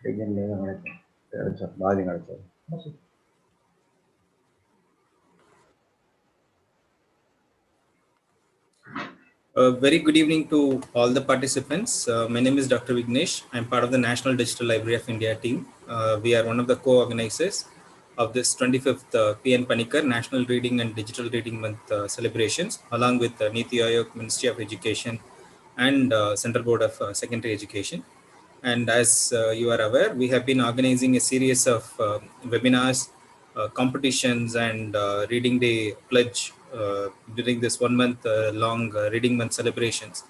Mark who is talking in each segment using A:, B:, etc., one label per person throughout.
A: Very good evening to all the participants. My name is Dr. Vignesh. I'm part of the National Digital Library of India team. We are one of the co-organizers of this 25th PN Panikkar National Reading and Digital Reading Month celebrations, along with Niti Aayog, Ministry of Education, and Central Board of Secondary Education. And as you are aware, we have been organizing a series of webinars, competitions, and reading day pledge during this 1 month long reading month celebrations.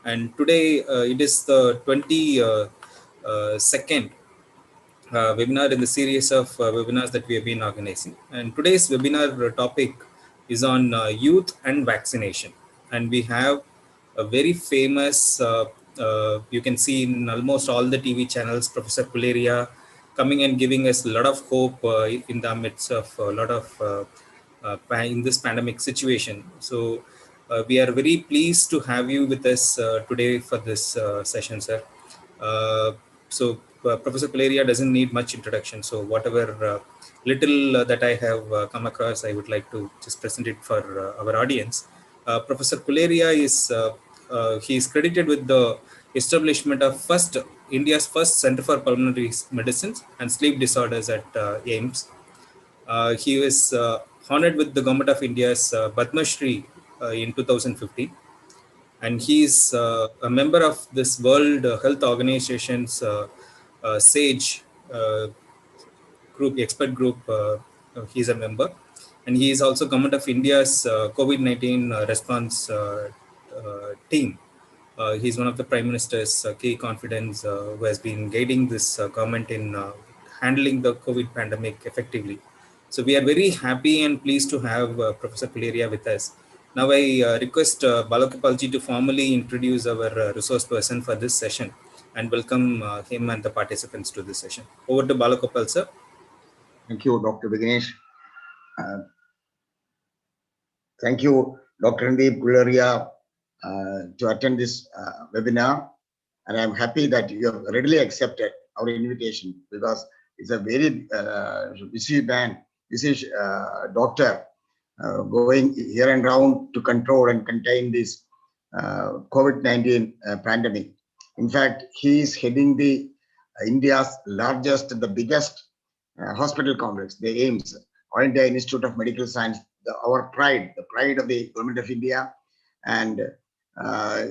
A: And today it is the 22nd webinar in the series of webinars that we have been organizing. And today's webinar topic is on youth and vaccination. And we have a very famous, you can see in almost all the TV channels, Professor Kuleria coming and giving us a lot of hope in the midst of a lot of in this pandemic situation. So we are very pleased to have you with us today for this session, sir. Professor Kuleria doesn't need much introduction. So whatever little that I have come across, I would like to just present it for our audience. Professor Kuleria is he is credited with the establishment of India's first Center for Pulmonary Medicine and Sleep Disorders at AIIMS. He was honored with the Government of India's Padma Shri in 2015. And he is a member of this World Health Organization's SAGE group, expert group. He is a member. And he is also Government of India's COVID-19 response team. He is one of the Prime Minister's key confidants who has been guiding this government in handling the COVID pandemic effectively. So we are very happy and pleased to have Professor Kuleria with us. Now I request Balagopalji to formally introduce our resource person for this session and welcome him and the participants to this session. Over to Balagopal, sir.
B: Thank you, Dr. Vignesh. Thank you, Dr. Ndeep Kuleria, to attend this webinar. And I'm happy that you have readily accepted our invitation because it's a very busy man, busy doctor going here and round to control and contain this COVID-19 pandemic. In fact, he is heading the India's largest, the biggest hospital complex, the AIIMS, All India Institute of Medical Science, our pride, the pride of the Government of India. And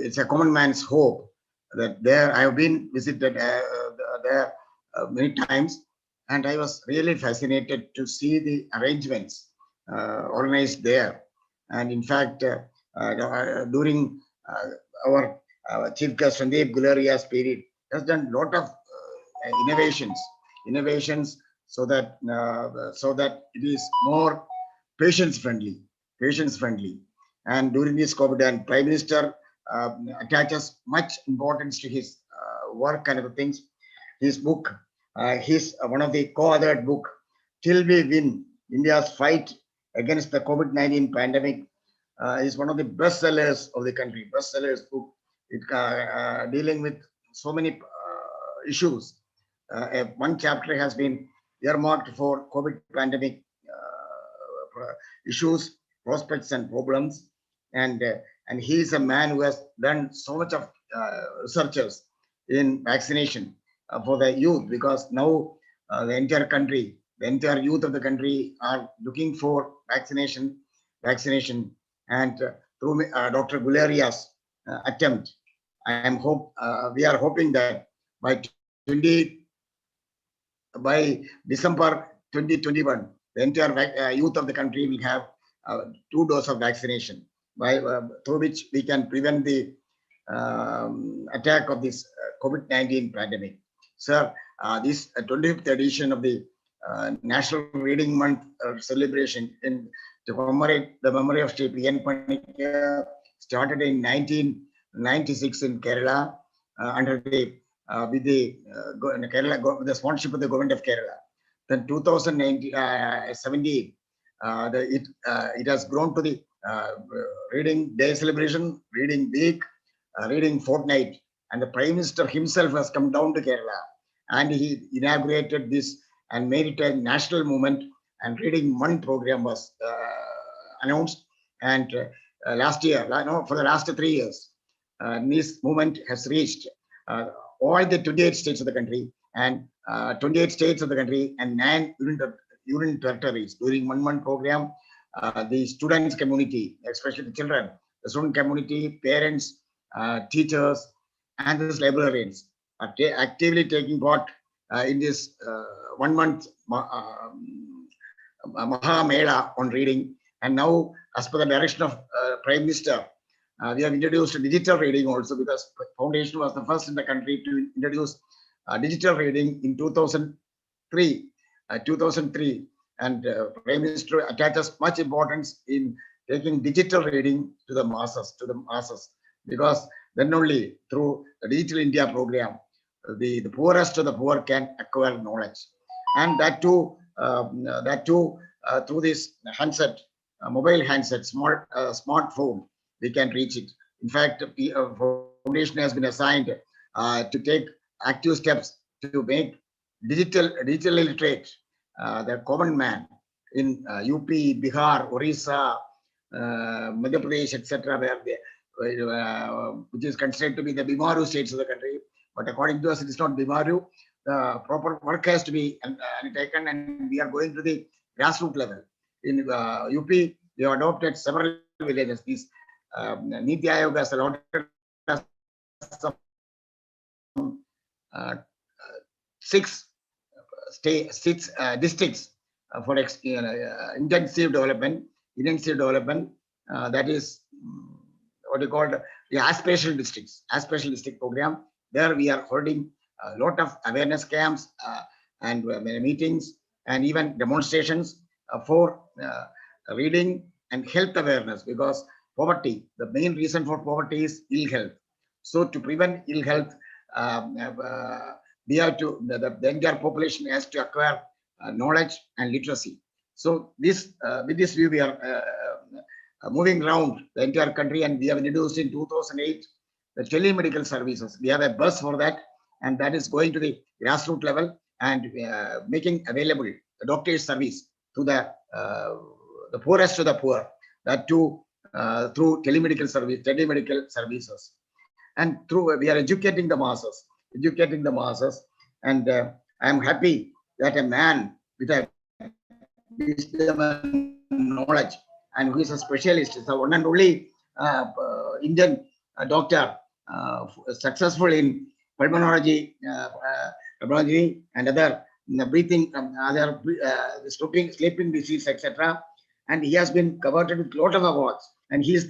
B: it's a common man's hope that there, I have been visited there many times, and I was really fascinated to see the arrangements organized there. And in fact, during our chief guest Sandeep Guleria's period, has done a lot of innovations so that it is more patients friendly. And during this COVID, and Prime Minister attaches much importance to his work and other things. His book, his one of the co-authored book, Till We Win, India's Fight Against the COVID-19 Pandemic, is one of the best sellers of the country. Bestsellers book, it dealing with so many issues. One chapter has been earmarked for COVID pandemic issues, prospects, and problems. And he is a man who has done so much of researches in vaccination for the youth, because now the entire country, the entire youth of the country are looking for vaccination. And through Dr. Guleria's attempt, we are hoping that by December 2021, the entire youth of the country will have 2 doses of vaccination, through which we can prevent the attack of this COVID-19 pandemic. Sir, this 25th edition of the National Reading Month celebration to commemorate the memory of Sri PN Panikkar started in 1996 in Kerala under the with the sponsorship of the government of Kerala. Then 2017, it has grown to the reading day celebration, reading week, reading fortnight, and the Prime Minister himself has come down to Kerala and he inaugurated this and made it a national movement. And reading one program was announced, and last year, no, for the last 3 years, this movement has reached all the 28 states of the country, and 28 states of the country and 9 union territories. During 1 month program, the students community, especially the children, the student community, parents, teachers, and the librarians are actively taking part in this 1 month Maha Mela on reading. And now, as per the direction of Prime Minister, we have introduced digital reading also, because Foundation was the first in the country to introduce digital reading in 2003. 2003, and Prime Minister attaches much importance in taking digital reading to the masses, because then only through the Digital India program, the poorest of the poor can acquire knowledge, and that too through this handset, mobile handset, smartphone, we can reach it. In fact, Foundation has been assigned to take active steps to make digital illiterate the common man in UP, Bihar, Orissa, Madhya Pradesh, etc., where they, which is considered to be the Bimaru states of the country. But according to us, it is not Bimaru. The proper work has to be undertaken, and we are going to the grassroots level. In UP, we have adopted several villages. These Niti Aayog has allotted some 6 districts for intensive development. That is what you call the aspirational district program. There we are holding a lot of awareness camps and meetings and even demonstrations for reading and health awareness, because poverty, the main reason for poverty is ill health. So to prevent ill health, we have to, the entire population has to acquire knowledge and literacy. So this, with this view, we are moving around the entire country, and we have introduced in 2008 the telemedical services. We have a bus for that, and that is going to the grassroots level and making available the doctor's service to the poorest of the poor. That too through telemedical services, and through we are educating the masses, and I am happy that a man with a wisdom and knowledge, and who is a specialist, is the one and only Indian doctor successful in pulmonology, and other breathing, other sleeping disease, etc. And he has been covered with a lot of awards. And he is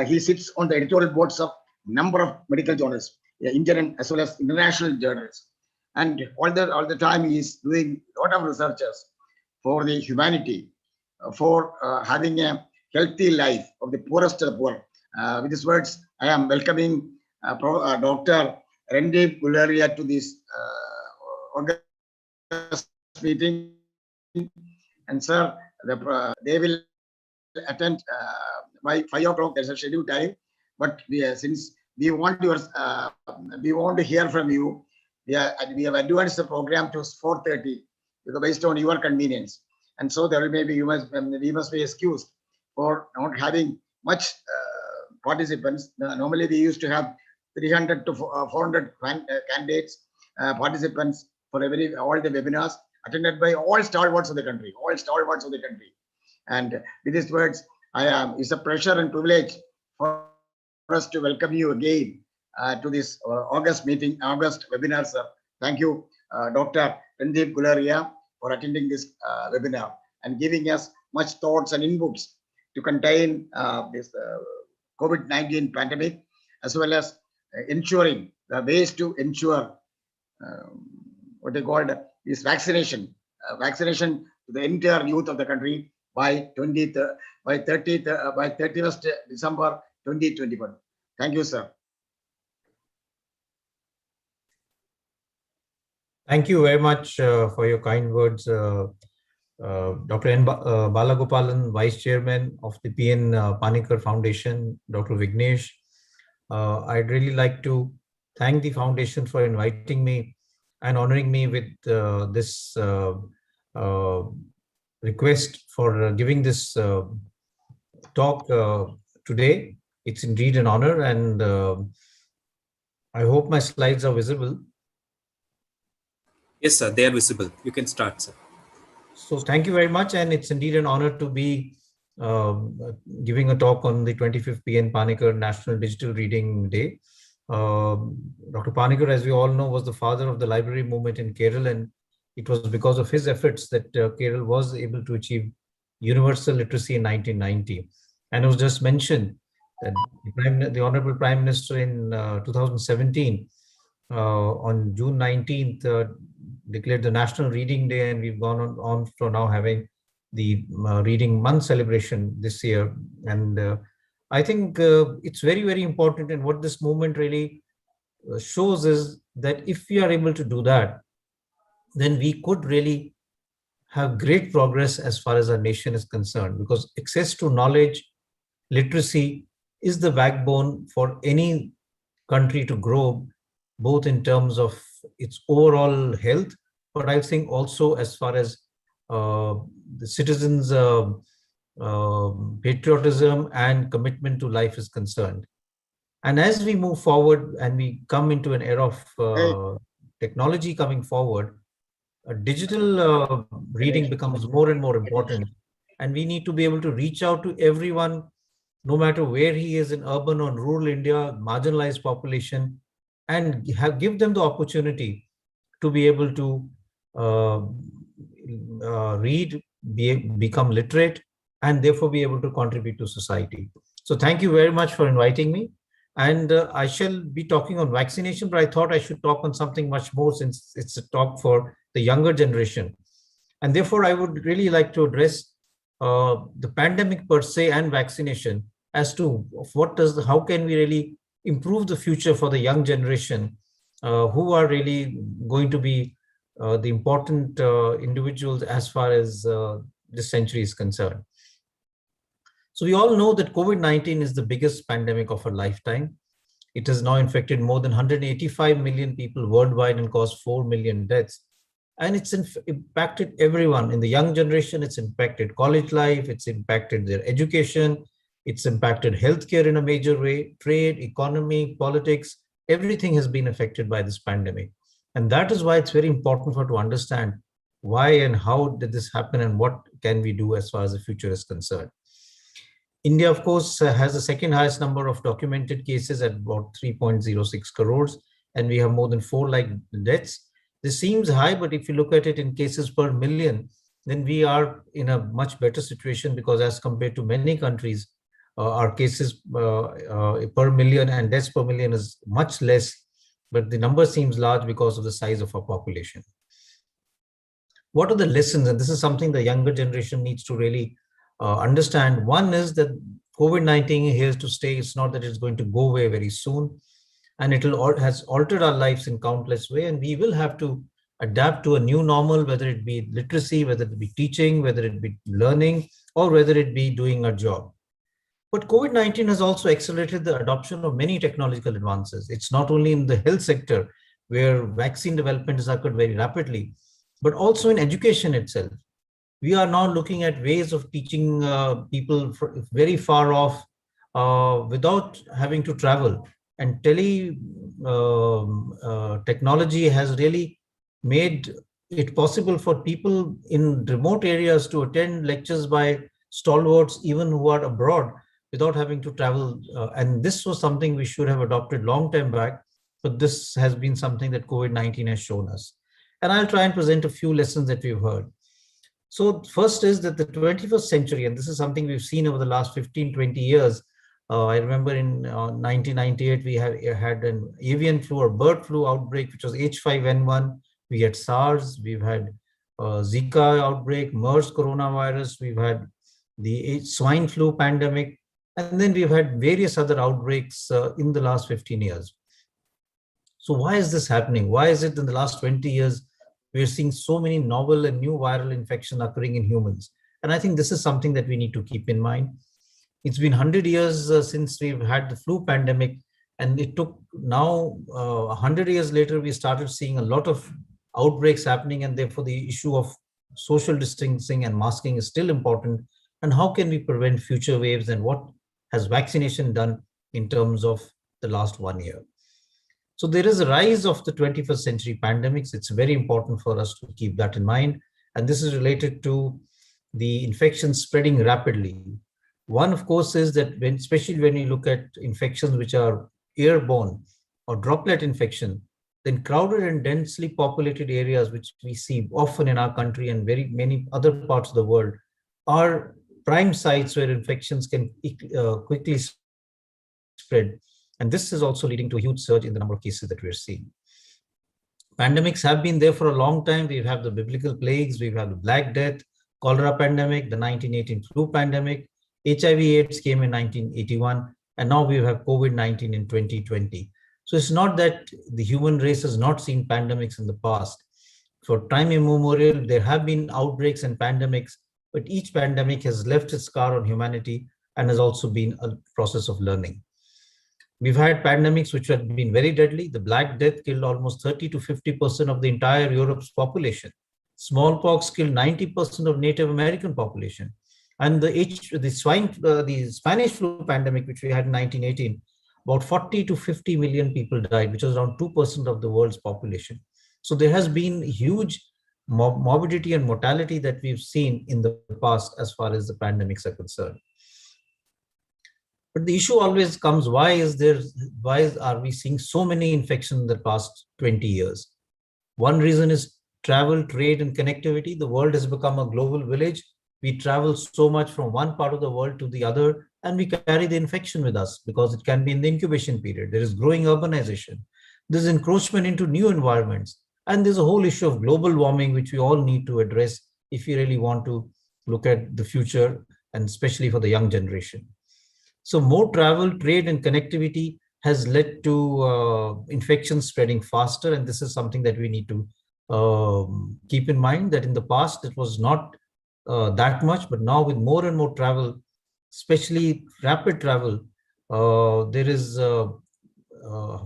B: he sits on the editorial boards of number of medical journals, Indian as well as international journals. And all the time he is doing a lot of researches for the humanity, for having a healthy life of the poorest of the poor. With these words, I am welcoming Dr. Randeep Guleria to this August meeting. And sir, they will attend by 5 o'clock. There's a scheduled time, but since we want to hear from you, we have advanced the program to 4:30 based on your convenience. And so there will we must be excused for not having much participants. Normally we used to have 300 to 400 candidates, participants for all the webinars attended by all stalwarts of the country, And with these words, it's a pleasure and privilege for us to welcome you again to this August webinar, sir. Thank you, Dr. Randeep Guleria, for attending this webinar and giving us much thoughts and inputs to contain this COVID-19 pandemic, as well as ensuring the ways to ensure what they called is vaccination to the entire youth of the country by 31st December 2021. Thank you, sir.
C: Thank you very much for your kind words, Dr. N. Balagopalan, Vice Chairman of the P.N. Panikkar Foundation, Dr. Vignesh. I'd really like to thank the foundation for inviting me and honoring me with this uh, request for giving this talk today. It's indeed an honor, and I hope my slides are visible.
A: Yes, sir, they are visible. You can start, sir.
C: So thank you very much, and it's indeed an honor to be um, giving a talk on the 25th PN Panikkar National Digital Reading Day. Dr. Panikkar, as we all know, was the father of the library movement in Kerala, and it was because of his efforts that Kerala was able to achieve universal literacy in 1990. And it was just mentioned that the Honorable Prime Minister in 2017, on June 19th, declared the National Reading Day, and we've gone on for now having the Reading Month celebration this year. And I think it's very, very important. And what this movement really shows is that if we are able to do that, then we could really have great progress as far as our nation is concerned, because access to knowledge, literacy is the backbone for any country to grow, both in terms of its overall health, but I think also as far as the citizens' patriotism and commitment to life is concerned. And as we move forward and we come into an era of technology coming forward, digital reading becomes more and more important. And we need to be able to reach out to everyone, no matter where he is in urban or rural India, marginalized population, and give them the opportunity to be able to uh, read, become literate, and therefore be able to contribute to society. So thank you very much for inviting me. And I shall be talking on vaccination, but I thought I should talk on something much more, since it's a talk for the younger generation. And therefore, I would really like to address the pandemic per se and vaccination as to how can we really improve the future for the young generation, who are really going to be the important individuals as far as this century is concerned. So we all know that COVID-19 is the biggest pandemic of our lifetime. It has now infected more than 185 million people worldwide and caused 4 million deaths. And it's impacted everyone. In the young generation, it's impacted college life, it's impacted their education, it's impacted healthcare in a major way, trade, economy, politics, everything has been affected by this pandemic. And that is why it's very important for to understand why and how did this happen and what can we do as far as the future is concerned. India, of course, has the second highest number of documented cases at about 3.06 crores, and we have more than 4 lakh deaths. This seems high, but if you look at it in cases per million, then we are in a much better situation, because as compared to many countries, our cases per million and deaths per million is much less, but the number seems large because of the size of our population. What are the lessons? And this is something the younger generation needs to really understand. One is that COVID-19 here to stay. It's not that it's going to go away very soon, and has altered our lives in countless ways, and we will have to adapt to a new normal, whether it be literacy, whether it be teaching, whether it be learning, or whether it be doing a job. But COVID-19 has also accelerated the adoption of many technological advances. It's not only in the health sector, where vaccine development has occurred very rapidly, but also in education itself. We are now looking at ways of teaching people very far off without having to travel. And technology has really made it possible for people in remote areas to attend lectures by stalwarts, even who are abroad, without having to travel. And this was something we should have adopted long time back, but this has been something that COVID-19 has shown us. And I'll try and present a few lessons that we've heard. So first is that the 21st century, and this is something we've seen over the last 15, 20 years. I remember in 1998, we had an avian flu or bird flu outbreak, which was H5N1. We had SARS, we've had Zika outbreak, MERS coronavirus, we've had the swine flu pandemic, and then we've had various other outbreaks in the last 15 years. So why is this happening? Why is it in the last 20 years, we're seeing so many novel and new viral infections occurring in humans? And I think this is something that we need to keep in mind. It's been 100 years since we've had the flu pandemic, And it took now 100 years later, we started seeing a lot of outbreaks happening, and therefore the issue of social distancing and masking is still important. And how can we prevent future waves, and what has vaccination done in terms of the last 1 year? So there is a rise of the 21st century pandemics. It's very important for us to keep that in mind. And this is related to the infections spreading rapidly. One, of course, is that especially when you look at infections which are airborne or droplet infection, then crowded and densely populated areas, which we see often in our country and very many other parts of the world, are prime sites where infections can quickly spread. And this is also leading to a huge surge in the number of cases that we're seeing. Pandemics have been there for a long time. We have the biblical plagues, we have the Black Death, cholera pandemic, the 1918 flu pandemic, HIV/AIDS came in 1981, and now we have COVID-19 in 2020. So it's not that the human race has not seen pandemics in the past. For time immemorial, there have been outbreaks and pandemics, but each pandemic has left its scar on humanity and has also been a process of learning. We've had pandemics which have been very deadly. The Black Death killed almost 30 to 50% of the entire Europe's population. Smallpox killed 90% of Native American population. And the Spanish flu pandemic, which we had in 1918, about 40 to 50 million people died, which was around 2% of the world's population. So there has been huge morbidity and mortality that we've seen in the past as far as the pandemics are concerned. But the issue always comes, why are we seeing so many infections in the past 20 years? One reason is travel, trade, and connectivity. The world has become a global village. We travel so much from one part of the world to the other, and we carry the infection with us because it can be in the incubation period. There is growing urbanization. There's encroachment into new environments. And there's a whole issue of global warming, which we all need to address if we really want to look at the future, and especially for the young generation. So more travel, trade, and connectivity has led to infections spreading faster. And this is something that we need to keep in mind, that in the past it was not that much, but now with more and more travel, especially rapid travel, there is a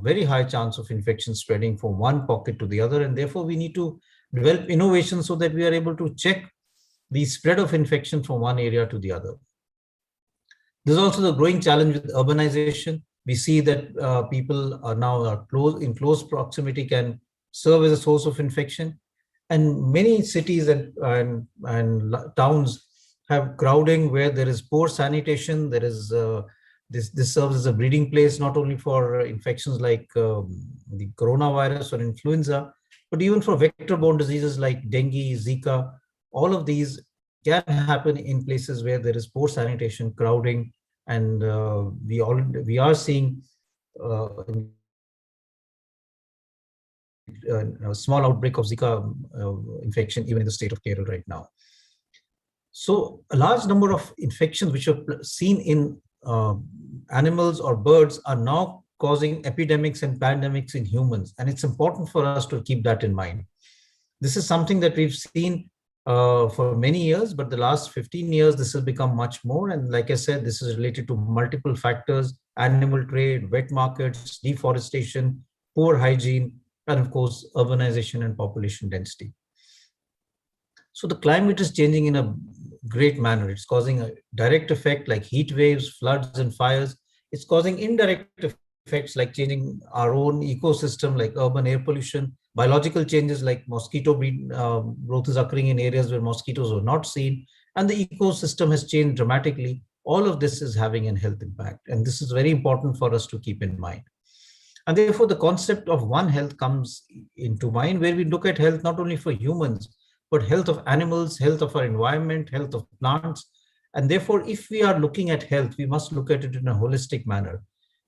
C: very high chance of infection spreading from one pocket to the other. And therefore we need to develop innovation so that we are able to check the spread of infection from one area to the other. There's also the growing challenge with urbanization. We see that people are now in close proximity can serve as a source of infection. And many cities and towns have crowding where there is poor sanitation. There is this serves as a breeding place, not only for infections like the coronavirus or influenza, but even for vector-borne diseases like dengue, Zika. All of these can happen in places where there is poor sanitation, crowding, and we are seeing a small outbreak of Zika infection even in the state of Kerala right now. So a large number of infections which are seen in animals or birds are now causing epidemics and pandemics in humans, and it's important for us to keep that in mind. This is something that we've seen for many years, but the last 15 years, this has become much more. And like I said, this is related to multiple factors: animal trade, wet markets, deforestation, poor hygiene, and of course, urbanization and population density. So the climate is changing in a great manner. It's causing a direct effect like heat waves, floods, and fires. It's causing indirect effects like changing our own ecosystem, like urban air pollution, biological changes like mosquito growth is occurring in areas where mosquitoes were not seen, and the ecosystem has changed dramatically. All of this is having a health impact, and this is very important for us to keep in mind. And therefore, the concept of One Health comes into mind, where we look at health not only for humans, but health of animals, health of our environment, health of plants. And therefore, if we are looking at health, we must look at it in a holistic manner,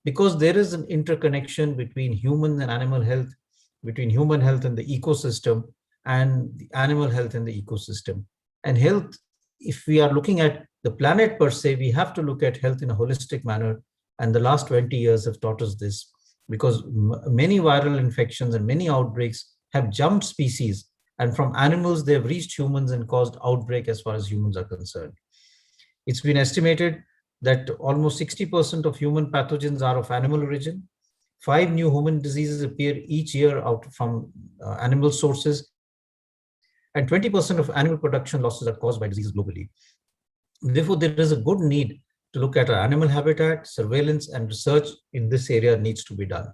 C: because there is an interconnection between human and animal health, between human health and the ecosystem, and the animal health and the ecosystem. And health, if we are looking at the planet per se, we have to look at health in a holistic manner. And the last 20 years have taught us this, because many viral infections and many outbreaks have jumped species, and from animals they have reached humans and caused outbreak as far as humans are concerned. It's been estimated that almost 60% of human pathogens are of animal origin, 5 new human diseases appear each year out from animal sources, and 20% of animal production losses are caused by diseases globally. Therefore, there is a good need to look at our animal habitat, surveillance, and research in this area needs to be done.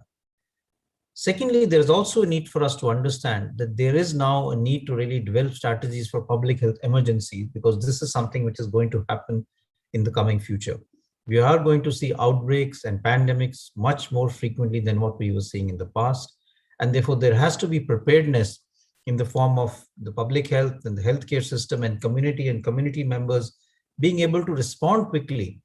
C: Secondly, there is also a need for us to understand that there is now a need to really develop strategies for public health emergencies, because this is something which is going to happen in the coming future. We are going to see outbreaks and pandemics much more frequently than what we were seeing in the past. And therefore, there has to be preparedness in the form of the public health and the healthcare system and community members being able to respond quickly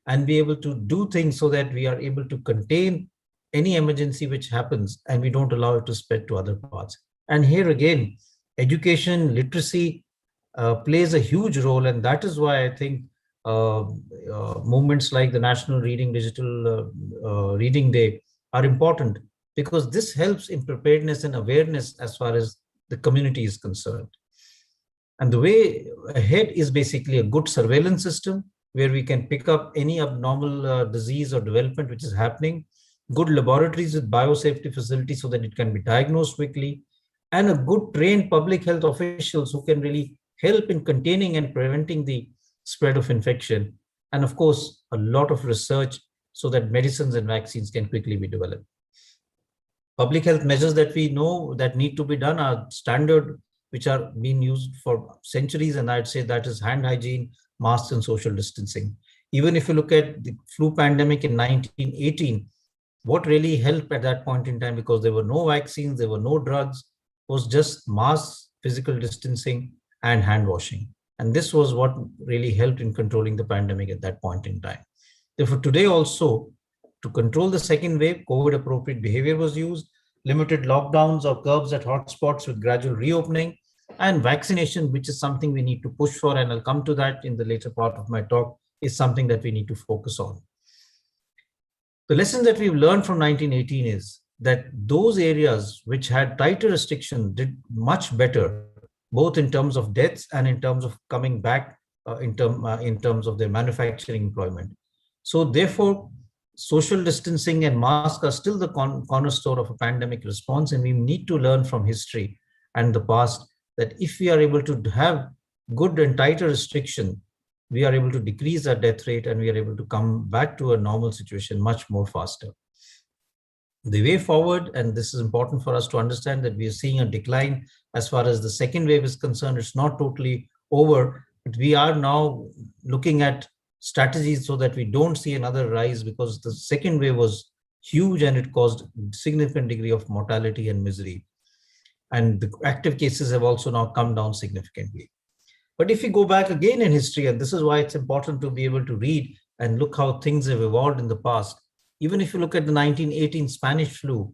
C: and be able to do things so that we are able to contain any emergency which happens and we don't allow it to spread to other parts. And here again, education, literacy plays a huge role. And that is why I think movements like the National Reading Digital Reading Day are important, because this helps in preparedness and awareness as far as the community is concerned. And the way ahead is basically a good surveillance system where we can pick up any abnormal disease or development which is happening, good laboratories with biosafety facilities so that it can be diagnosed quickly, and a good trained public health officials who can really help in containing and preventing the spread of infection. And of course, a lot of research so that medicines and vaccines can quickly be developed. Public health measures that we know that need to be done are standard, which are being used for centuries. And I'd say that is hand hygiene, masks, and social distancing. Even if you look at the flu pandemic in 1918, what really helped at that point in time, because there were no vaccines, there were no drugs, was just masks, physical distancing, and hand washing. And this was what really helped in controlling the pandemic at that point in time. Therefore, today also, to control the second wave, COVID-appropriate behavior was used, limited lockdowns or curbs at hotspots with gradual reopening, and vaccination, which is something we need to push for, and I'll come to that in the later part of my talk, is something that we need to focus on. The lesson that we've learned from 1918 is that those areas which had tighter restrictions did much better, both in terms of deaths and in terms of coming back in terms of their manufacturing employment. So therefore, social distancing and masks are still the cornerstone of a pandemic response, and we need to learn from history and the past that if we are able to have good and tighter restriction, we are able to decrease our death rate and we are able to come back to a normal situation much more faster. The way forward, and this is important for us to understand, that we are seeing a decline as far as the second wave is concerned. It's not totally over, but we are now looking at strategies so that we don't see another rise, because the second wave was huge and it caused significant degree of mortality and misery. And the active cases have also now come down significantly. But if we go back again in history, and this is why it's important to be able to read and look how things have evolved in the past. Even if you look at the 1918 Spanish flu,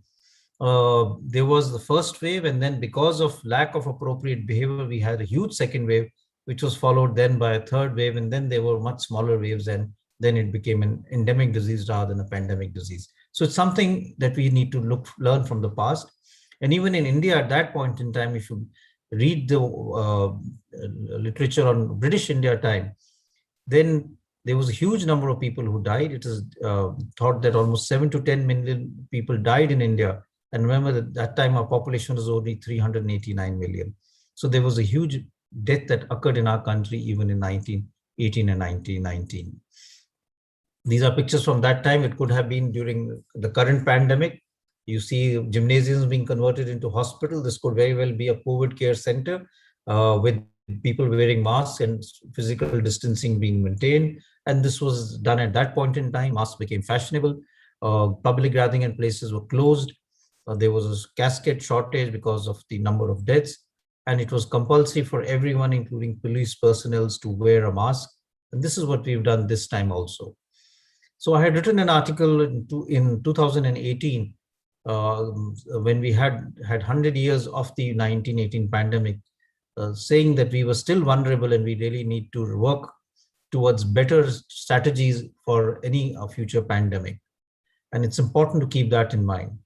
C: there was the first wave, and then because of lack of appropriate behavior, we had a huge second wave, which was followed then by a third wave, and then there were much smaller waves, and then it became an endemic disease rather than a pandemic disease. So it's something that we need to learn from the past. And even in India at that point in time, if you read the literature on British India time, then there was a huge number of people who died. It is thought that almost 7 to 10 million people died in India. And remember that that time our population was only 389 million. So there was a huge death that occurred in our country even in 1918 and 1919. These are pictures from that time. It could have been during the current pandemic. You see gymnasiums being converted into hospital. This could very well be a COVID care center with people wearing masks and physical distancing being maintained. And this was done at that point in time. Masks became fashionable. Public gathering and places were closed. There was a casket shortage because of the number of deaths. And it was compulsory for everyone, including police personnel, to wear a mask. And this is what we've done this time also. So I had written an article in 2018 when we had 100 years of the 1918 pandemic, saying that we were still vulnerable and we really need to work towards better strategies for any future pandemic. And it's important to keep that in mind.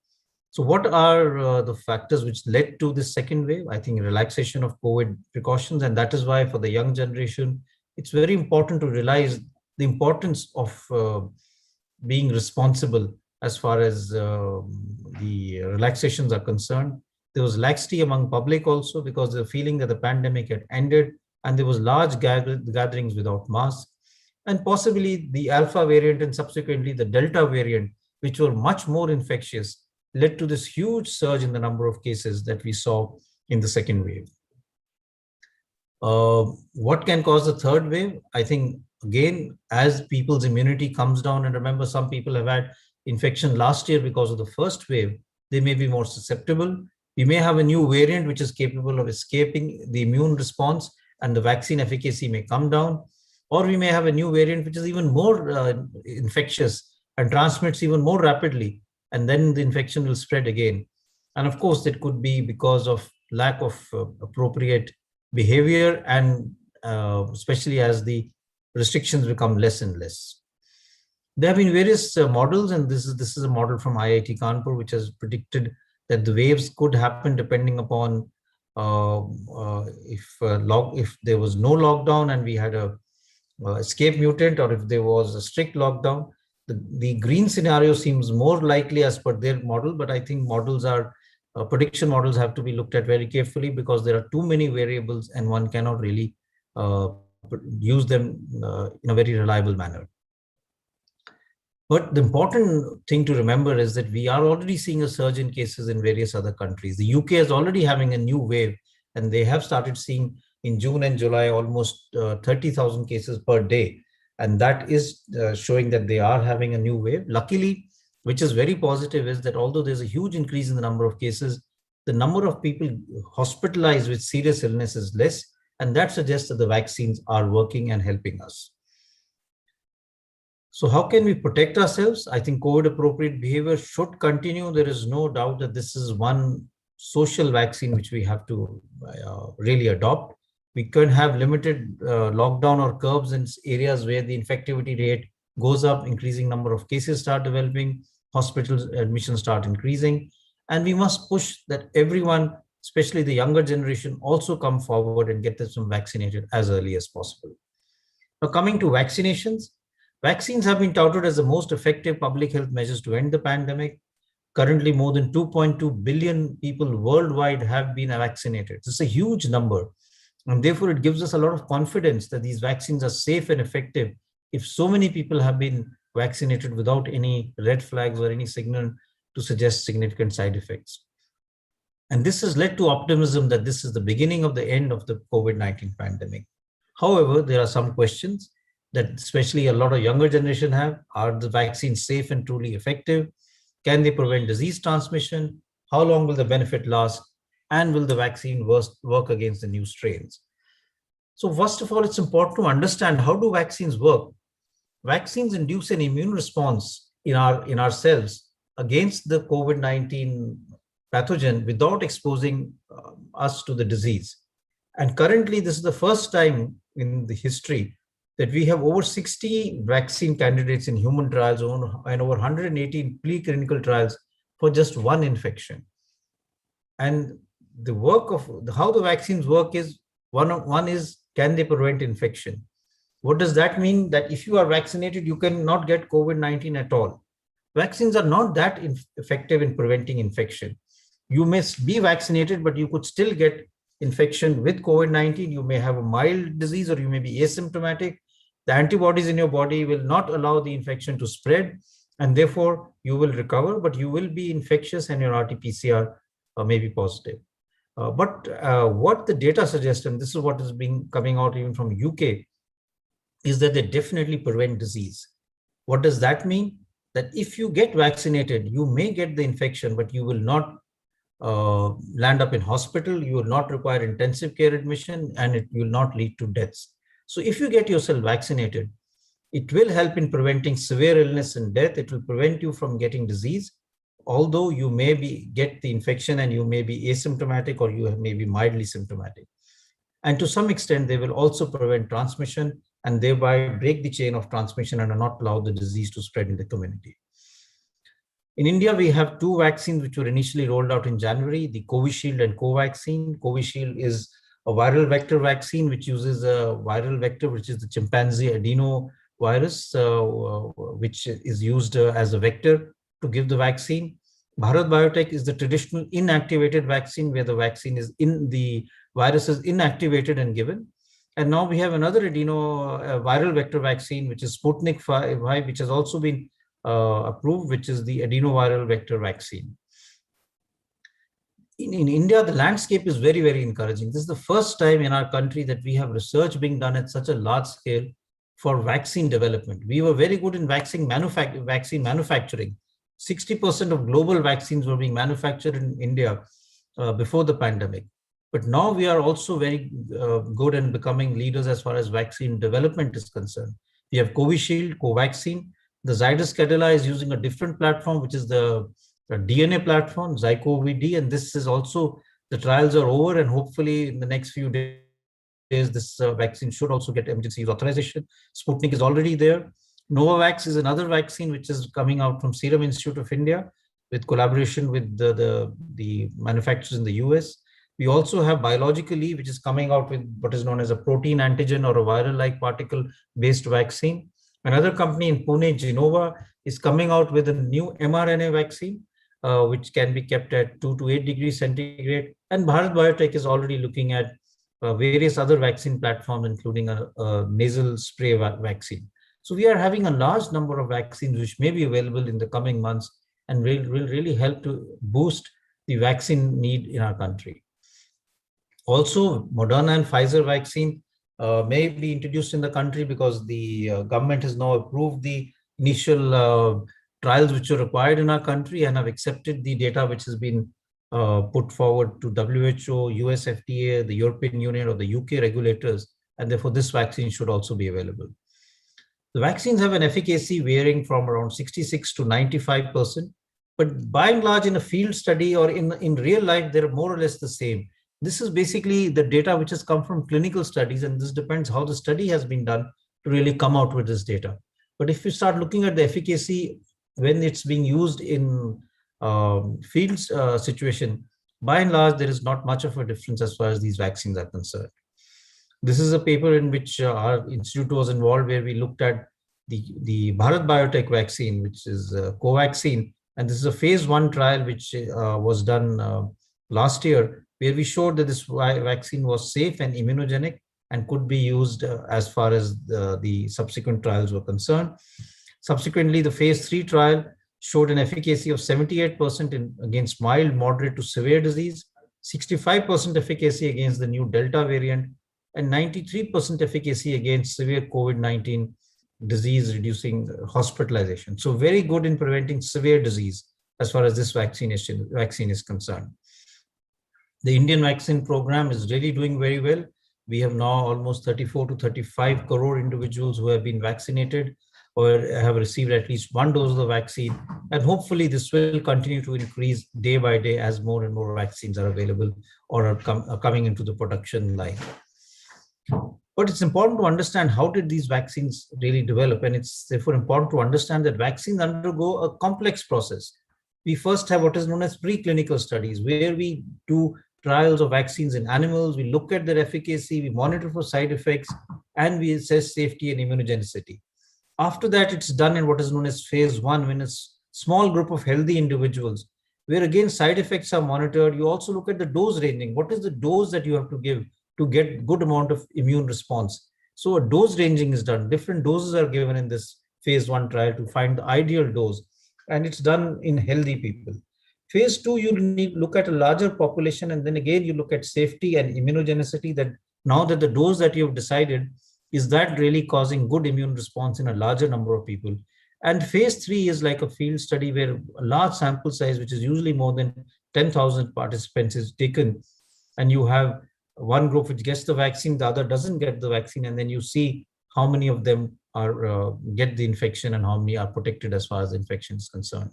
C: So what are the factors which led to this second wave? I think relaxation of COVID precautions. And that is why for the young generation, it's very important to realize the importance of being responsible as far as the relaxations are concerned. There was laxity among public also because the feeling that the pandemic had ended, and there was large gatherings without masks. And possibly the alpha variant and subsequently the delta variant, which were much more infectious, led to this huge surge in the number of cases that we saw in the second wave. What can cause the third wave? I think, again, as people's immunity comes down, and remember, some people have had infection last year because of the first wave, they may be more susceptible. We may have a new variant which is capable of escaping the immune response, and the vaccine efficacy may come down. Or we may have a new variant which is even more infectious and transmits even more rapidly, and then the infection will spread again. And of course, that could be because of lack of appropriate behavior, and especially as the restrictions become less and less. There have been various models, and this is a model from IIT Kanpur, which has predicted that the waves could happen depending upon if there was no lockdown and we had a escape mutant, or if there was a strict lockdown. The green scenario seems more likely as per their model, but I think prediction models have to be looked at very carefully because there are too many variables and one cannot really use them in a very reliable manner. But the important thing to remember is that we are already seeing a surge in cases in various other countries. The UK is already having a new wave, and they have started seeing in June and July almost 30,000 cases per day. And that is showing that they are having a new wave. Luckily, which is very positive, is that although there's a huge increase in the number of cases, the number of people hospitalized with serious illness is less, and that suggests that the vaccines are working and helping us. So how can we protect ourselves? I think COVID-appropriate behavior should continue. There is no doubt that this is one social vaccine which we have to really adopt. We can have limited lockdown or curbs in areas where the infectivity rate goes up, increasing number of cases start developing, hospitals admissions start increasing, and we must push that everyone, especially the younger generation, also come forward and get them vaccinated as early as possible. Now, coming to vaccinations, vaccines have been touted as the most effective public health measures to end the pandemic. Currently, more than 2.2 billion people worldwide have been vaccinated. This is a huge number. And therefore, it gives us a lot of confidence that these vaccines are safe and effective if so many people have been vaccinated without any red flags or any signal to suggest significant side effects. And this has led to optimism that this is the beginning of the end of the COVID-19 pandemic. However, there are some questions that especially a lot of younger generation have. Are the vaccines safe and truly effective? Can they prevent disease transmission? How long will the benefit last? And will the vaccine work against the new strains? So first of all, it's important to understand, how do vaccines work? Vaccines induce an immune response in our cells against the COVID-19 pathogen without exposing us to the disease. And currently, this is the first time in the history that we have over 60 vaccine candidates in human trials and over 118 preclinical trials for just one infection. And the work of how the vaccines work is, one is, can they prevent infection? What does that mean? That if you are vaccinated, you cannot get COVID-19 at all. Vaccines are not that effective in preventing infection. You may be vaccinated, but you could still get infection with COVID-19. You may have a mild disease or you may be asymptomatic. The antibodies in your body will not allow the infection to spread, and therefore you will recover, but you will be infectious and your RT-PCR may be positive. But what the data suggests, and this is what is coming out even from UK, is that they definitely prevent disease. What does that mean? That if you get vaccinated, you may get the infection, but you will not land up in hospital, you will not require intensive care admission, and it will not lead to deaths. So if you get yourself vaccinated, it will help in preventing severe illness and death. It will prevent you from getting disease, although you may get the infection and you may be asymptomatic or you may be mildly symptomatic. And to some extent, they will also prevent transmission and thereby break the chain of transmission and not allow the disease to spread in the community. In India, we have two vaccines which were initially rolled out in January, the Covishield and Covaxin. Covishield is a viral vector vaccine which uses a viral vector, which is the chimpanzee adenovirus, which is used as a vector to give the vaccine. Bharat Biotech is the traditional inactivated vaccine, where the vaccine is the virus is inactivated and given. And now we have another viral vector vaccine, which is Sputnik 5, which has also been approved, which is the adenoviral vector vaccine. In India, the landscape is very, very encouraging. This is the first time in our country that we have research being done at such a large scale for vaccine development. We were very good in vaccine manufacturing. 60% of global vaccines were being manufactured in India before the pandemic. But now we are also very good in becoming leaders as far as vaccine development is concerned. We have Covishield, Covaxin. The Zydus Cadila is using a different platform, which is the DNA platform, ZyCoV-D, and this is also, the trials are over, and hopefully in the next few days, this vaccine should also get emergency use authorization. Sputnik is already there. Novavax is another vaccine which is coming out from Serum Institute of India with collaboration with the manufacturers in the US. We also have Biologically, which is coming out with what is known as a protein antigen or a viral-like particle-based vaccine. Another company in Pune, Genova, is coming out with a new mRNA vaccine, which can be kept at 2 to 8 degrees centigrade. And Bharat Biotech is already looking at various other vaccine platforms, including a nasal spray vaccine. So we are having a large number of vaccines which may be available in the coming months and will really help to boost the vaccine need in our country. Also, Moderna and Pfizer vaccine may be introduced in the country because the government has now approved the initial trials which are required in our country and have accepted the data which has been put forward to WHO, US FDA, the European Union, or the UK regulators, and therefore this vaccine should also be available. The vaccines have an efficacy varying from around 66 to 95%, but by and large in a field study or in real life, they're more or less the same. This is basically the data which has come from clinical studies, and this depends how the study has been done to really come out with this data. But if you start looking at the efficacy when it's being used in field situation, by and large, there is not much of a difference as far as these vaccines are concerned. This is a paper in which our institute was involved, where we looked at the Bharat Biotech vaccine, which is Covaxin, and this is a phase 1 trial which was done last year, where we showed that this vaccine was safe and immunogenic and could be used as far as the subsequent trials were concerned. Subsequently, the phase 3 trial showed an efficacy of 78% against mild, moderate to severe disease, 65% efficacy against the new Delta variant, and 93% efficacy against severe COVID-19 disease, reducing hospitalization. So very good in preventing severe disease as far as this vaccine is concerned. The Indian vaccine program is really doing very well. We have now almost 34 to 35 crore individuals who have been vaccinated or have received at least one dose of the vaccine. And hopefully this will continue to increase day by day as more and more vaccines are available or are coming into the production line. But it's important to understand how did these vaccines really develop, and it's therefore important to understand that vaccines undergo a complex process. We first have what is known as preclinical studies, where we do trials of vaccines in animals, we look at their efficacy, we monitor for side effects, and we assess safety and immunogenicity. After that, it's done in what is known as phase 1, when a small group of healthy individuals, where again side effects are monitored. You also look at the dose ranging. What is the dose that you have to give to get good amount of immune response? So a dose ranging is done. Different doses are given in this phase 1 trial to find the ideal dose, and it's done in healthy people. Phase 2, you need look at a larger population, and then again you look at safety and immunogenicity, that now that the dose that you've decided, is that really causing good immune response in a larger number of people. And phase 3 is like a field study where a large sample size, which is usually more than 10,000 participants, is taken, and you have one group which gets the vaccine, the other doesn't get the vaccine, and then you see how many of them are get the infection and how many are protected as far as the infection is concerned.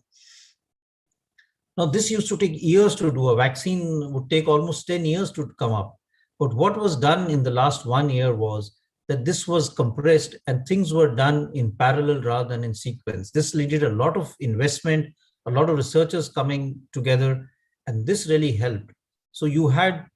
C: Now, this used to take years to do. A vaccine would take almost 10 years to come up. But what was done in the last 1 year was that this was compressed and things were done in parallel rather than in sequence. This needed a lot of investment, a lot of researchers coming together, and this really helped. So you had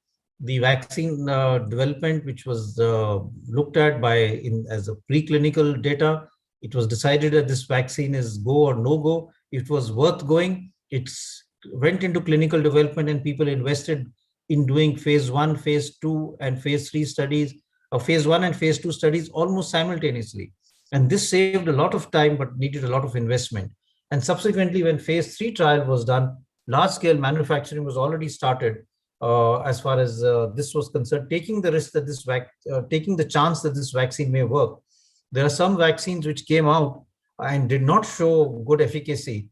C: the vaccine development, which was looked at as a preclinical data. It was decided that this vaccine is go or no go. it was worth going. It's went into clinical development and people invested in doing phase 1, phase 2, and phase 3 studies, or phase 1 and phase 2 studies almost simultaneously. And this saved a lot of time, but needed a lot of investment. And subsequently, when phase 3 trial was done, large scale manufacturing was already started as far as this was concerned, taking the risk that taking the chance that this vaccine may work. There are some vaccines which came out and did not show good efficacy,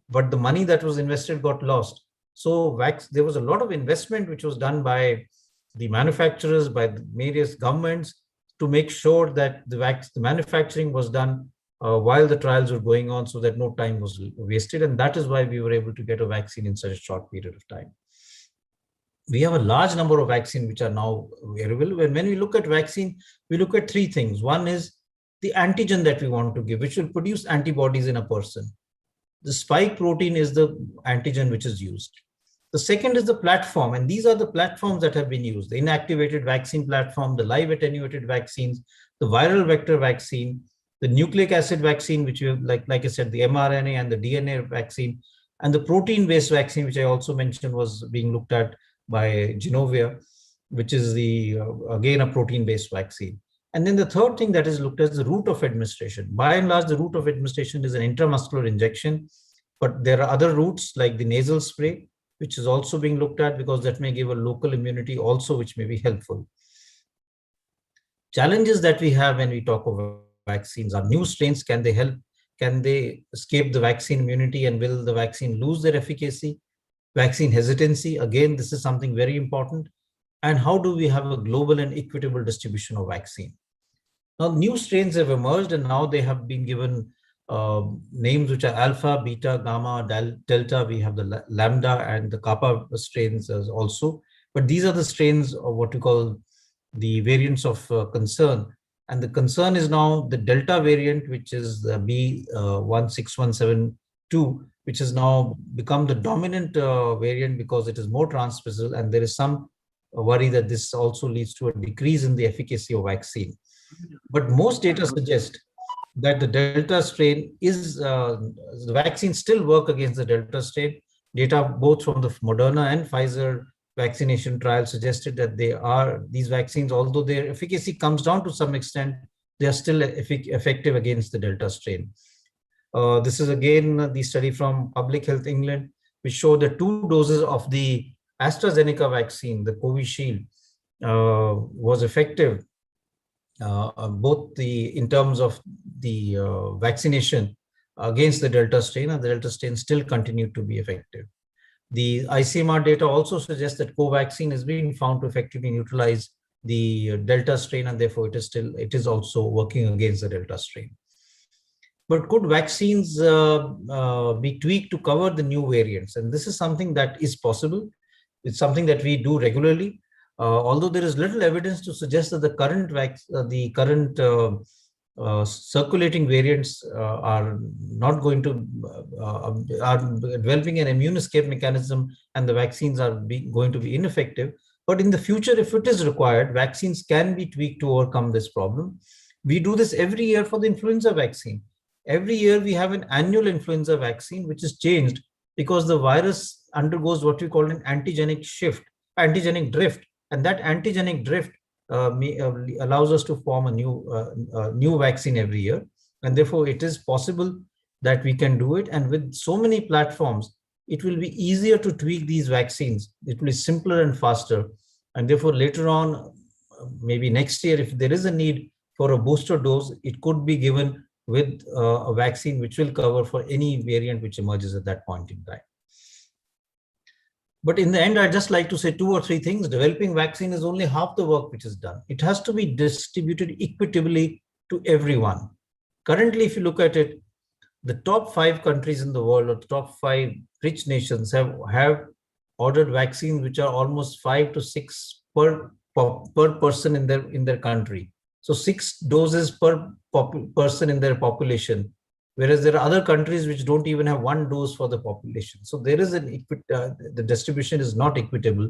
C: but the money that was invested got lost. So there was a lot of investment which was done by the manufacturers, by the various governments, to make sure that the manufacturing was done while the trials were going on, so that no time was wasted. And that is why we were able to get a vaccine in such a short period of time. We have a large number of vaccines which are now available. When we look at vaccine, we look at three things. One is the antigen that we want to give, which will produce antibodies in a person. The spike protein is the antigen which is used. The second is the platform, and these are the platforms that have been used: the inactivated vaccine platform, the live attenuated vaccines, the viral vector vaccine, the nucleic acid vaccine, which you like I said, the mRNA and the DNA vaccine, and the protein-based vaccine, which I also mentioned was being looked at by Genovia, which is the again a protein-based vaccine. And then the third thing that is looked at is the route of administration. By and large, the route of administration is an intramuscular injection, but there are other routes like the nasal spray, which is also being looked at because that may give a local immunity also, which may be helpful. Challenges that we have when we talk of vaccines are new strains. Can they help? Can they escape the vaccine immunity, and will the vaccine lose their efficacy? Vaccine hesitancy, again, this is something very important. And how do we have a global and equitable distribution of vaccine? Now, new strains have emerged, and now they have been given names which are alpha, beta, gamma, delta. We have the lambda and the kappa strains also. But these are the strains of what we call the variants of concern. And the concern is now the delta variant, which is the B16172, which has now become the dominant variant because it is more transmissible. And there is some worry that this also leads to a decrease in the efficacy of vaccine. But most data suggest that the delta strain is, the vaccines still work against the delta strain. Data both from the Moderna and Pfizer vaccination trial suggested that these vaccines, although their efficacy comes down to some extent, they are still effective against the delta strain. This is again the study from Public Health England, which showed that 2 doses of the AstraZeneca vaccine, the Covishield, was effective both in terms of the vaccination against the delta strain, and the delta strain still continued to be effective. The ICMR data also suggests that Covaxin is being found to effectively neutralize the delta strain, and therefore it is also working against the delta strain. But could vaccines be tweaked to cover the new variants? And this is something that is possible. It's something that we do regularly. Although there is little evidence to suggest that the current circulating variants are not going to are developing an immune escape mechanism, and the vaccines are going to be ineffective. But in the future, if it is required, vaccines can be tweaked to overcome this problem. We do this every year for the influenza vaccine. Every year we have an annual influenza vaccine, which is changed because the virus undergoes what we call an antigenic drift. And that antigenic drift allows us to form a new vaccine every year. And therefore, it is possible that we can do it. And with so many platforms, it will be easier to tweak these vaccines. It will be simpler and faster. And therefore, later on, maybe next year, if there is a need for a booster dose, it could be given with a vaccine which will cover for any variant which emerges at that point in time. But in the end, I'd just like to say 2 or 3 things. Developing vaccine is only half the work which is done. It has to be distributed equitably to everyone. Currently, if you look at it, the top 5 countries in the world, or the top 5 rich nations, have ordered vaccines which are almost 5 to 6 per person in their country. So 6 doses per person in their population. Whereas there are other countries which don't even have 1 dose for the population. So there is the distribution is not equitable.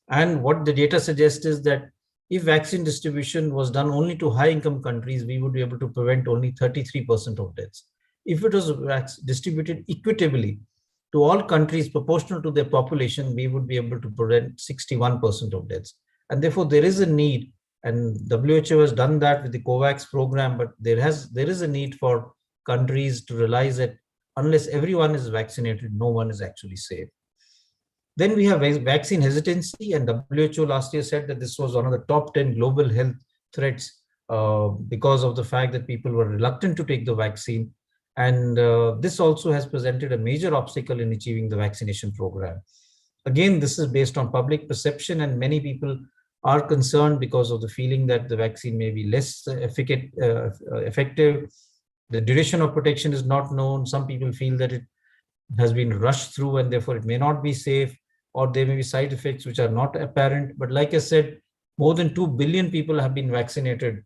C: And what the data suggests is that if vaccine distribution was done only to high-income countries, we would be able to prevent only 33% of deaths. if it was distributed equitably to all countries proportional to their population, we would be able to prevent 61% of deaths. And therefore, there is a need, and WHO has done that with the COVAX program, but there is a need for countries to realize that unless everyone is vaccinated, no one is actually safe. Then we have vaccine hesitancy, and WHO last year said that this was one of the top 10 global health threats because of the fact that people were reluctant to take the vaccine. And this also has presented a major obstacle in achieving the vaccination program. Again, this is based on public perception, and many people are concerned because of the feeling that the vaccine may be less effective. The duration of protection is not known. Some people feel that it has been rushed through and therefore it may not be safe, or there may be side effects which are not apparent. But like I said, more than 2 billion people have been vaccinated.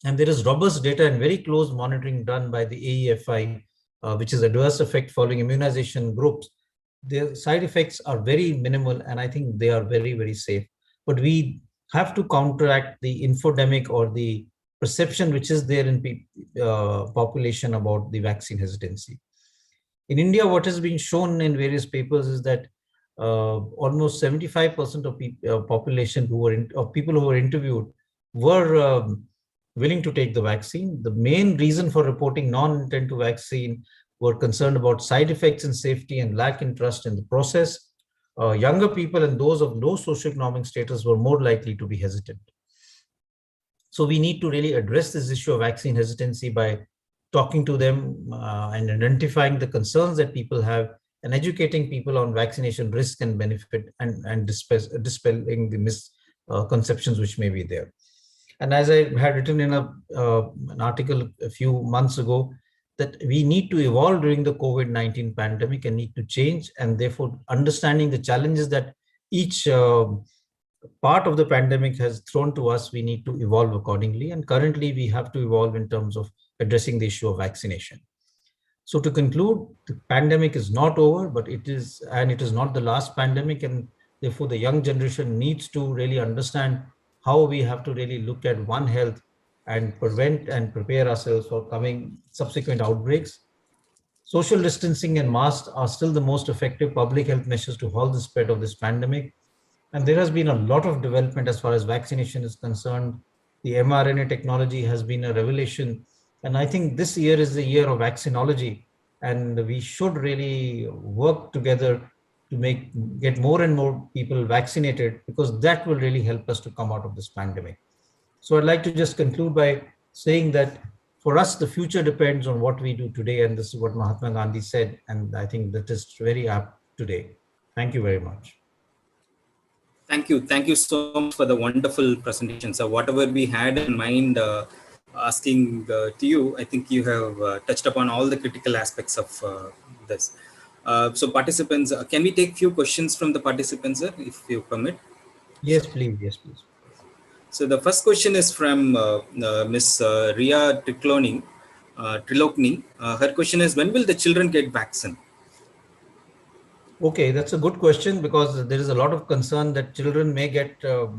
C: And there is robust data and very close monitoring done by the AEFI, which is adverse effect following immunization groups. The side effects are very minimal, and I think they are very, very safe. But we have to counteract the infodemic or the perception which is there in population about the vaccine hesitancy. In India, what has been shown in various papers is that almost 75% of population of people who were interviewed were willing to take the vaccine. The main reason for reporting non-intent to vaccine were concerned about side effects and safety and lack in trust in the process. Younger people and those of low socioeconomic status were more likely to be hesitant. So we need to really address this issue of vaccine hesitancy by talking to them and identifying the concerns that people have and educating people on vaccination risk and benefit, and dispelling the misconceptions which may be there. And as I had written in an article a few months ago, that we need to evolve during the COVID-19 pandemic and need to change, and therefore understanding the challenges that each part of the pandemic has thrown to us, we need to evolve accordingly. And currently we have to evolve in terms of addressing the issue of vaccination. So to conclude, the pandemic is not over, but it is not the last pandemic, and therefore the young generation needs to really understand how we have to really look at One Health and prevent and prepare ourselves for coming subsequent outbreaks. Social distancing and masks are still the most effective public health measures to halt the spread of this pandemic. And there has been a lot of development as far as vaccination is concerned. The mRNA technology has been a revelation. And I think this year is the year of vaccinology. And we should really work together to get more and more people vaccinated, because that will really help us to come out of this pandemic. So I'd like to just conclude by saying that for us, the future depends on what we do today. And this is what Mahatma Gandhi said. And I think that is very apt today. Thank you very much.
A: Thank you. Thank you so much for the wonderful presentation. So whatever we had in mind asking to you, I think you have touched upon all the critical aspects of this. So participants, can we take few questions from the participants, sir, if you permit?
C: Yes, please. Yes, please.
A: So the first question is from Ms. Ria Trilokni. Her question is, when will the children get vaccine?
C: Okay, that's a good question, because there is a lot of concern that children may get the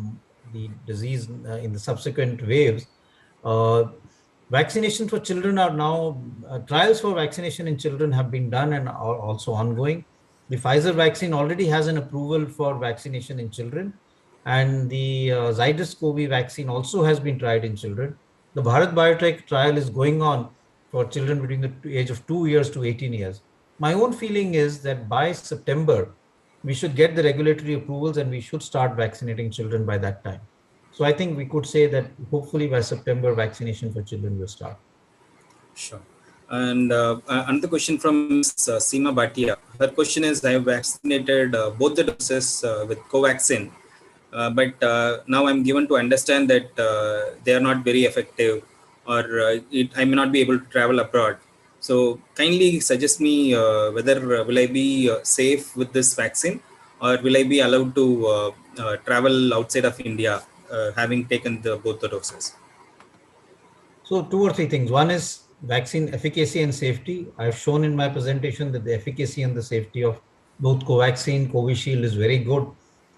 C: disease in the subsequent waves. Vaccination for children are now, trials for vaccination in children have been done and are also ongoing. The Pfizer vaccine already has an approval for vaccination in children, and the Zydus-Covid vaccine also has been tried in children. The Bharat Biotech trial is going on for children between the age of 2 years to 18 years. My own feeling is that by September, we should get the regulatory approvals and we should start vaccinating children by that time. So I think we could say that hopefully by September, vaccination for children will start.
A: Sure. And another question from Seema Bhatia. Her question is, I have vaccinated both the doses with Covaxin, but now I'm given to understand that they are not very effective, or I may not be able to travel abroad. So kindly suggest me whether will I be safe with this vaccine, or will I be allowed to travel outside of India having taken both the doses?
C: So 2 or 3 things. One is vaccine efficacy and safety. I've shown in my presentation that the efficacy and the safety of both Covaxin, Covishield is very good,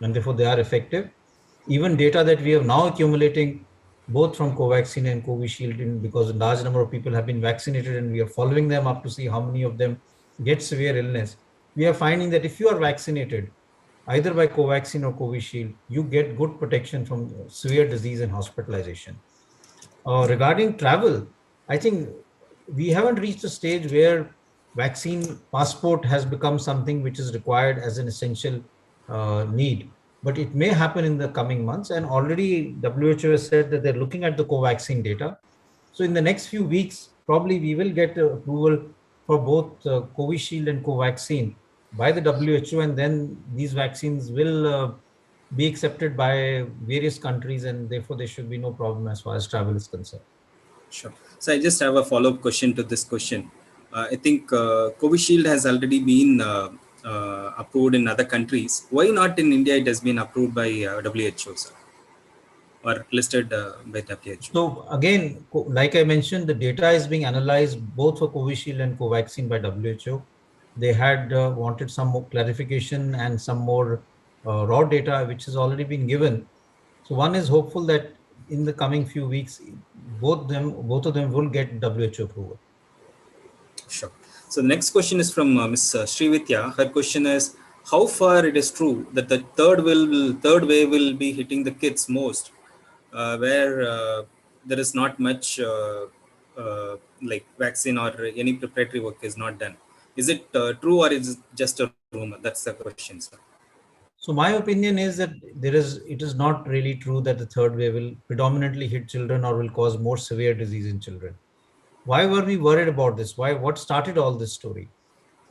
C: and therefore they are effective. Even data that we are now accumulating both from Covaxin and Covishield, because a large number of people have been vaccinated and we are following them up to see how many of them get severe illness. We are finding that if you are vaccinated, either by Covaxin or Covishield, you get good protection from severe disease and hospitalization. Regarding travel, I think we haven't reached a stage where vaccine passport has become something which is required as an essential need. But it may happen in the coming months. And already WHO has said that they're looking at the Covaxin data. So in the next few weeks, probably we will get approval for both Covishield and Covaxin by the WHO, and then these vaccines will be accepted by various countries, and therefore there should be no problem as far as travel is concerned.
A: Sure. So I just have a follow-up question to this question. I think Covishield has already been approved in other countries. Why not in India? It has been approved by WHO, sir, or listed by WHO.
C: So again, like I mentioned, the data is being analyzed both for Covishield and Covaxin by WHO. They had wanted some more clarification and some more raw data, which has already been given. So one is hopeful that in the coming few weeks, both of them will get WHO approval.
A: Sure. So the next question is from Ms. Srividya. Her question is, how far it is true that the third wave will be hitting the kids most, where there is not much like vaccine or any preparatory work is not done. Is it true or is it just a rumor? That's the question, sir.
C: So my opinion is that it is not really true that the third wave will predominantly hit children or will cause more severe disease in children. Why were we worried about this? What started all this story?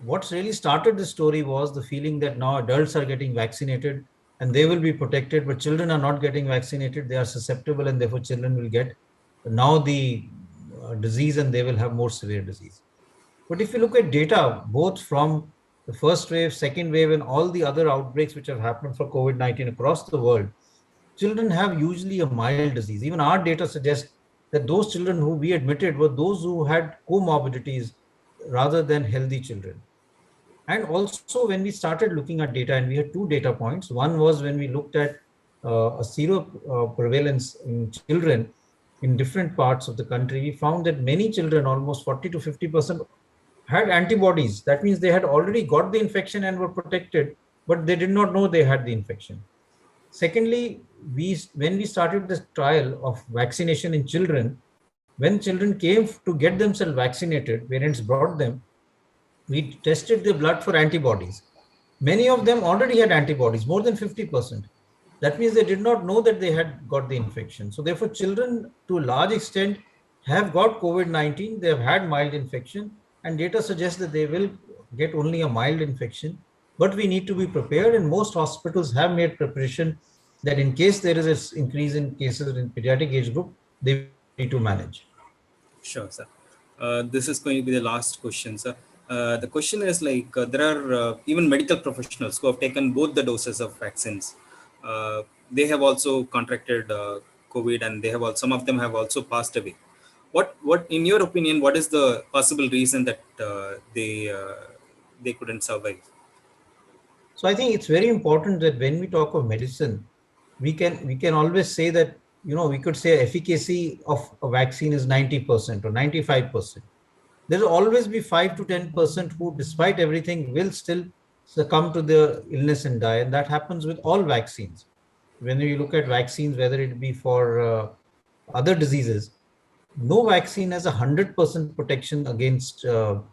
C: What really started the story was the feeling that now adults are getting vaccinated and they will be protected, but children are not getting vaccinated. They are susceptible, and therefore children will get now the disease and they will have more severe disease. But if you look at data, both from the first wave, second wave, and all the other outbreaks which have happened for COVID-19 across the world, children have usually a mild disease. Even our data suggests that those children who we admitted were those who had comorbidities rather than healthy children. And also, when we started looking at data, and we had two data points. One was when we looked at a sero prevalence in children in different parts of the country, we found that many children, almost 40 to 50%, had antibodies. That means they had already got the infection and were protected, but they did not know they had the infection. Secondly, when we started this trial of vaccination in children, when children came to get themselves vaccinated, parents brought them, we tested their blood for antibodies. Many of them already had antibodies, more than 50%. That means they did not know that they had got the infection. So therefore, children to a large extent have got COVID-19, they have had mild infection, and data suggests that they will get only a mild infection. But we need to be prepared, and most hospitals have made preparation that in case there is an increase in cases in pediatric age group, they will be ready to manage.
A: Sure, sir. This is going to be the last question, sir. The question is like there are even medical professionals who have taken both the doses of vaccines. They have also contracted COVID, and they have some of them have also passed away. What, in your opinion, what is the possible reason that they couldn't survive?
C: So I think it's very important that when we talk of medicine, we can always say that, we could say efficacy of a vaccine is 90% or 95%. There will always be 5 to 10% who, despite everything, will still succumb to the illness and die, and that happens with all vaccines. When you look at vaccines, whether it be for other diseases, no vaccine has 100% protection against your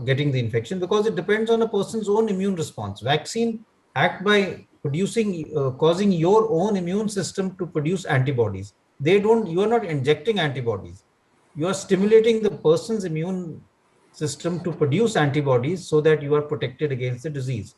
C: getting the infection, because it depends on a person's own immune response. Vaccine act by causing your own immune system to produce antibodies. You are not injecting antibodies. You are stimulating the person's immune system to produce antibodies so that you are protected against the disease.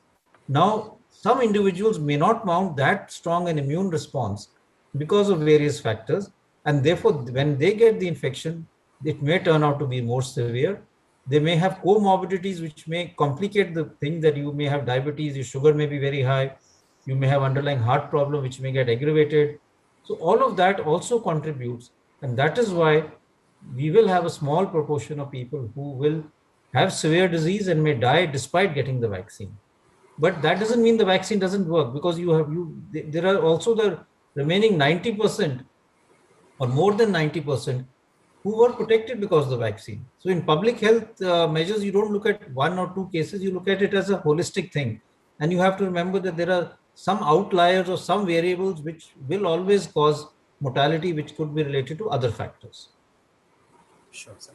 C: Now, some individuals may not mount that strong an immune response because of various factors, and therefore, when they get the infection, it may turn out to be more severe. They may have comorbidities which may complicate the thing, that you may have diabetes, your sugar may be very high, you may have underlying heart problem which may get aggravated. So all of that also contributes, and that is why we will have a small proportion of people who will have severe disease and may die despite getting the vaccine. But that doesn't mean the vaccine doesn't work, because there are also the remaining 90% or more than 90%, who were protected because of the vaccine. So in public health measures, you don't look at one or two cases, you look at it as a holistic thing. And you have to remember that there are some outliers or some variables which will always cause mortality, which could be related to other factors.
A: Sure, sir.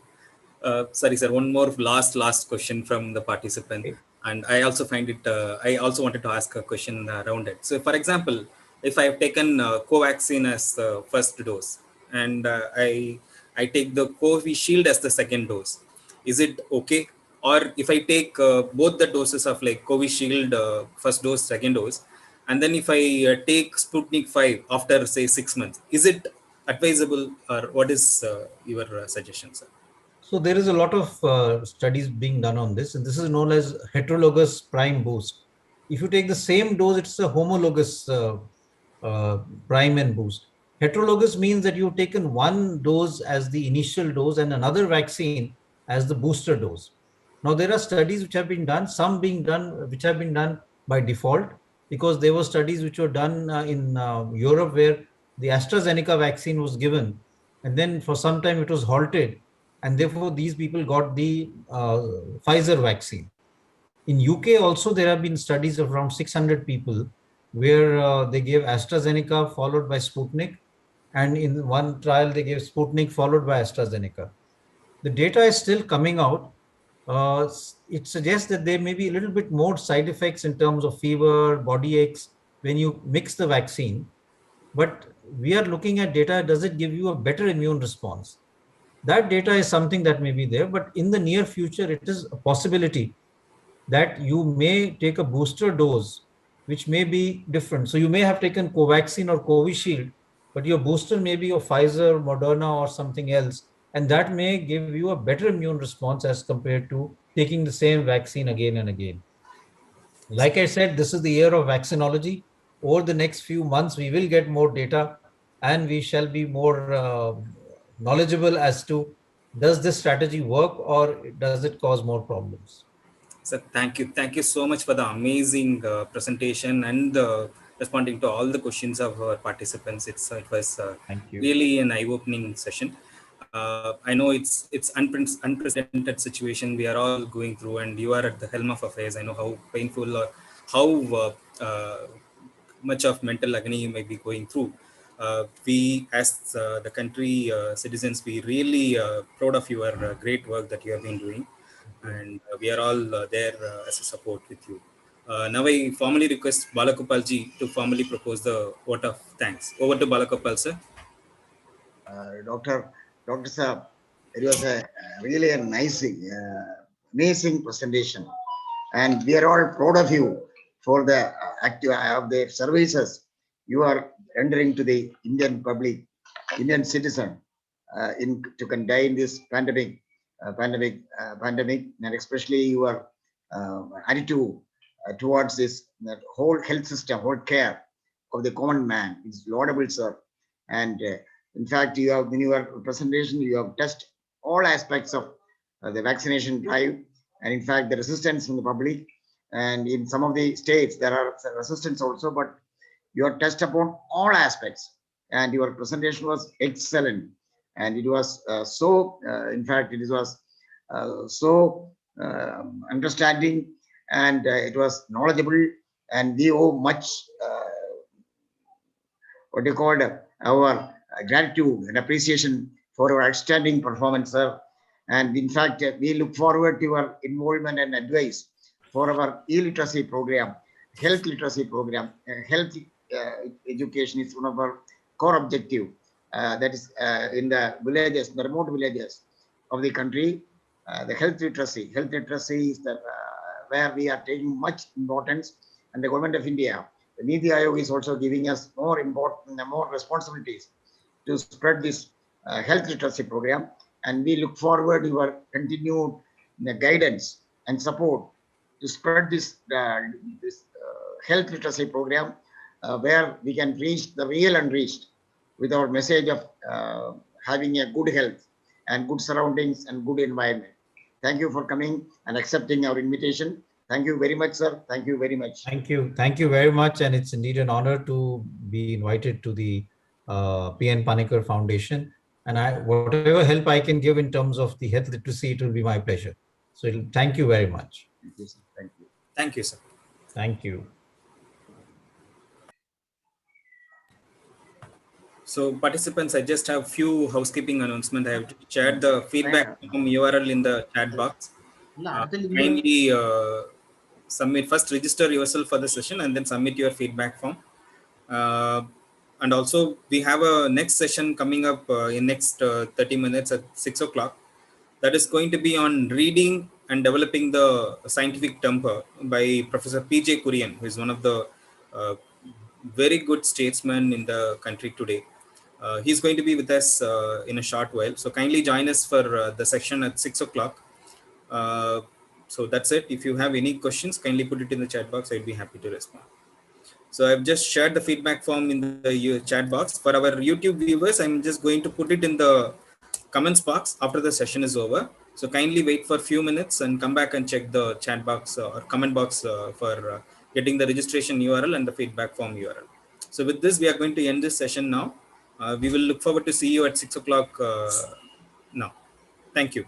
A: Sorry, sir. One more last question from the participant,
C: Okay.
A: and I also find it. I also wanted to ask a question around it. So, for example, if I have taken Covaxin as the first dose, and I take the Covishield as the second dose, is it okay? Or if I take both the doses of like Covishield first dose, second dose, and then if I take Sputnik 5 after say 6 months, is it advisable, or what is your suggestion, sir?
C: So there is a lot of studies being done on this, and this is known as heterologous prime boost. If you take the same dose, it's a homologous uh, prime and boost. Heterologous means that you've taken one dose as the initial dose and another vaccine as the booster dose. Now there are studies which have been done, some being done which have been done by default, because there were studies which were done in Europe where the AstraZeneca vaccine was given, and then for some time it was halted, and therefore these people got the Pfizer vaccine. In UK also there have been studies of around 600 people where they gave AstraZeneca followed by Sputnik, and in one trial they gave Sputnik followed by AstraZeneca. The data is still coming out. It suggests that there may be a little bit more side effects in terms of fever, body aches when you mix the vaccine. But we are looking at data, does it give you a better immune response? That data is something that may be there, but in the near future, it is a possibility that you may take a booster dose, which may be different. So you may have taken Covaxin or Covishield, but your booster may be of Pfizer, Moderna, or something else. And that may give you a better immune response as compared to taking the same vaccine again and again. Like I said, this is the year of vaccinology. Over the next few months, we will get more data and we shall be more knowledgeable as to does this strategy work or does it cause more problems?
A: Sir, thank you so much for the amazing presentation and responding to all the questions of our participants. It was
C: Thank you.
A: really an eye-opening session. I know it's unprecedented situation we are all going through, and you are at the helm of affairs. I know how painful or how much of mental agony you may be going through. We, as the country citizens, we really proud of your great work that you have been doing, and we are all there as a support with you. Now I formally request Balagopalji to formally propose the vote of thanks. Over to Balagopal, sir.
B: Dr. Saab, it was a really a nice, amazing presentation, and we are all proud of you for the active of the services you are rendering to the Indian public, Indian citizen, in to contain this pandemic, and especially your attitude towards this that whole health system, whole care of the common man is laudable, sir. And in fact, you have in your presentation, you have touched all aspects of the vaccination drive, and in fact, the resistance from the public. And in some of the states, there are resistance also, but you have touched upon all aspects, and your presentation was excellent. And it was in fact, it was so understanding, and it was knowledgeable, and we owe much what you called our gratitude and appreciation for your outstanding performance, sir. And in fact, we look forward to your involvement and advice for our e-literacy program, health literacy program. Health education is one of our core objective. That is in the villages, the remote villages of the country. The health literacy is the where we are taking much importance, and the government of India, the Niti Aayog is also giving us more responsibilities to spread this health literacy program, and we look forward to your continued guidance and support to spread this health literacy program, where we can reach the real unreached with our message of having a good health and good surroundings and good environment. Thank you for coming and accepting our invitation. Thank you very much, sir. Thank you very much.
C: Thank you. Thank you very much. And it's indeed an honor to be invited to the PN Panikkar Foundation. And whatever help I can give in terms of the health literacy, it will be my pleasure. So thank you very much.
B: Thank you, sir. Thank you.
A: Thank you, sir.
C: Thank you.
A: So participants, I just have few housekeeping announcement. I have shared the feedback form URL in the chat box. Kindly submit, first register yourself for the session and then submit your feedback form. And also we have a next session coming up in next 30 minutes at 6 o'clock. That is going to be on reading and developing the scientific temper by Professor P.J. Kurian, who is one of the very good statesmen in the country today. He's going to be with us in a short while. So kindly join us for the section at 6 o'clock. So that's it. If you have any questions, kindly put it in the chat box. I'd be happy to respond. So I've just shared the feedback form in the chat box. For our YouTube viewers, I'm just going to put it in the comments box after the session is over. So kindly wait for a few minutes and come back and check the chat box or comment box for getting the registration URL and the feedback form URL. So with this, we are going to end this session now. We will look forward to see you at 6 o'clock now. Thank you.